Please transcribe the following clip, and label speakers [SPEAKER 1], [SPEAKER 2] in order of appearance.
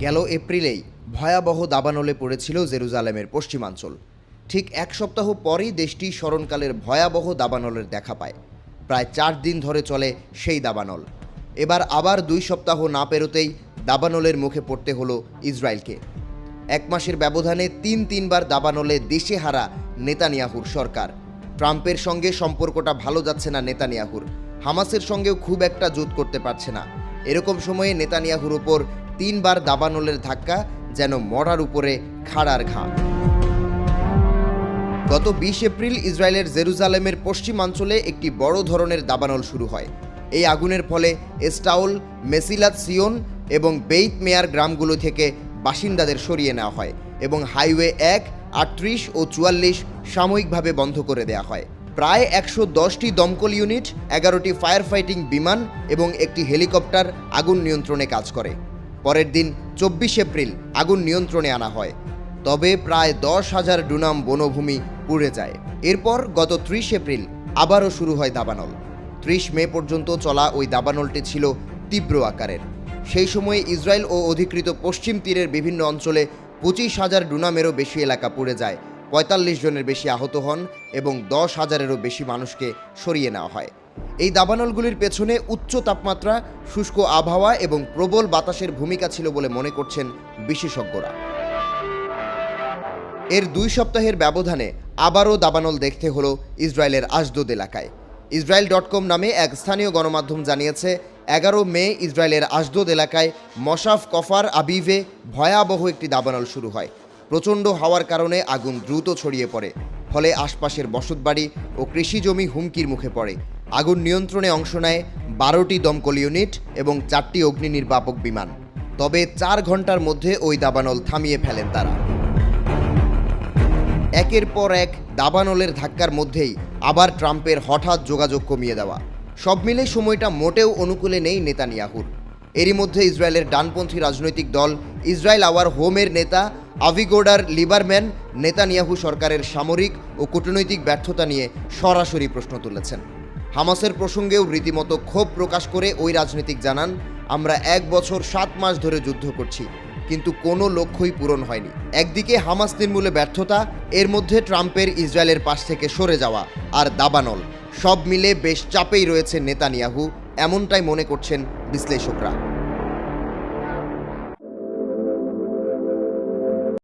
[SPEAKER 1] গেল এপ্রিলেই ভয়াবহ দাবানলে পড়েছিল জেরুজালেমের পশ্চিমাঞ্চল। ঠিক এক সপ্তাহ পরই দেশটি স্মরণকালের ভয়াবহ দাবানলের দেখা পায়। প্রায় 4 দিন ধরে চলে সেই দাবানল। এবার আবার 2 সপ্তাহ না পেরোতেই দাবানলের মুখে পড়তে হলো ইসরায়েলকে। 1 মাসের ব্যবধানে 3বার দাবানলে দিশেহারা নেতানিয়াহুর সরকার। ট্রাম্পের সঙ্গে সম্পর্কটা ভালো যাচ্ছে না নেতানিয়াহুর, হামাসের সঙ্গেও খুব একটা জোট করতে পারছে না। এরকম সময়ে নেতানিয়াহুর উপর 3বার দাবানলের ধাক্কা যেন মরার উপরে খাড়ার ঘা। গত 20 এপ্রিল ইসরায়েলের জেরুজালেমের পশ্চিমাঞ্চলে একটি বড় ধরনের দাবানল শুরু হয়। এই আগুনের ফলে এস্টাউল, মেসিলাত সিয়ন এবং বেইত মেয়ার গ্রামগুলো থেকে বাসিন্দাদের সরিয়ে নেওয়া হয় এবং হাইওয়ে 1, 38 ও 44 সাময়িকভাবে বন্ধ করে দেওয়া হয়। প্রায় 110টি দমকল ইউনিট, 11টি ফায়ার ফাইটিং বিমান এবং একটি হেলিকপ্টার আগুন নিয়ন্ত্রণে কাজ করে। পরের দিন 24 এপ্রিল আগুন নিয়ন্ত্রণে আনা হয়, তবে প্রায় 10,000 ডুনাম বনভূমি পুড়ে যায়। এরপর গত 30 এপ্রিল আবারও শুরু হয় দাবানল। 30 মে পর্যন্ত চলা ওই দাবানলটি ছিল তীব্র আকারের। সেই সময়ে ইসরায়েল ও অধিকৃত পশ্চিম তীরের বিভিন্ন অঞ্চলে 25,000 ডুনামেরও বেশি এলাকা পুড়ে যায়, 45 জনের বেশি আহত হন এবং 10,000-এরও বেশি মানুষকে সরিয়ে নেওয়া হয়। এই দাবানলগুলির পেছনে উচ্চ তাপমাত্রা, শুষ্ক আবহাওয়া এবং প্রবল বাতাসের ভূমিকা ছিল বলে মনে করছেন বিশেষজ্ঞরা। এর 2 সপ্তাহের ব্যবধানে আবারও দাবানল দেখতে হলো ইসরায়েলের আশদোদ এলাকায়। Israel.com নামে এক স্থানীয় গণমাধ্যম জানিয়েছে, 11 মে ইসরায়েলের আশদোদ এলাকায় মশাফ কফার আবিভে ভয়াবহ একটি দাবানল শুরু হয়। প্রচণ্ড হাওয়ার কারণে আগুন দ্রুত ছড়িয়ে পড়ে, ফলে আশপাশের বসতবাড়ি ও কৃষিজমি হুমকির মুখে পড়ে। আগুন নিয়ন্ত্রণে অংশ নেয় 12টি দমকল ইউনিট এবং 4টি অগ্নি নির্বাপক বিমান। তবে 4 ঘন্টার মধ্যে ওই দাবানল থামিয়ে ফেলেন তারা। একের পর এক দাবানলের ধাক্কার মধ্যেই আবার ট্রাম্পের হঠাৎ যোগাযোগ কমিয়ে দেওয়া, সব মিলে সময়টা মোটেও অনুকূলে নেই নেতানিয়াহুর। এরই মধ্যে ইসরায়েলের ডানপন্থী রাজনৈতিক দল ইসরায়েল আওয়ার হোমের নেতা আভিগোডার লিবারম্যান নেতানিয়াহু সরকারের সামরিক ও কূটনৈতিক ব্যর্থতা নিয়ে সরাসরি প্রশ্ন তুলেছেন। হামাসের প্রসঙ্গেও রীতিমতো ক্ষোভ প্রকাশ করে ওই রাজনীতিক জানান, আমরা 1 বছর 7 মাস ধরে যুদ্ধ করছি, কিন্তু কোনো লক্ষ্যই পূরণ হয়নি। একদিকে হামাস নির্মূলে ব্যর্থতা, এর মধ্যে ট্রাম্পের ইসরায়েলের পাশ থেকে সরে যাওয়া আর দাবানল, সব মিলে বেশ চাপেই রয়েছে নেতানিয়াহু, এমনটাই মনে করছেন বিশ্লেষকরা।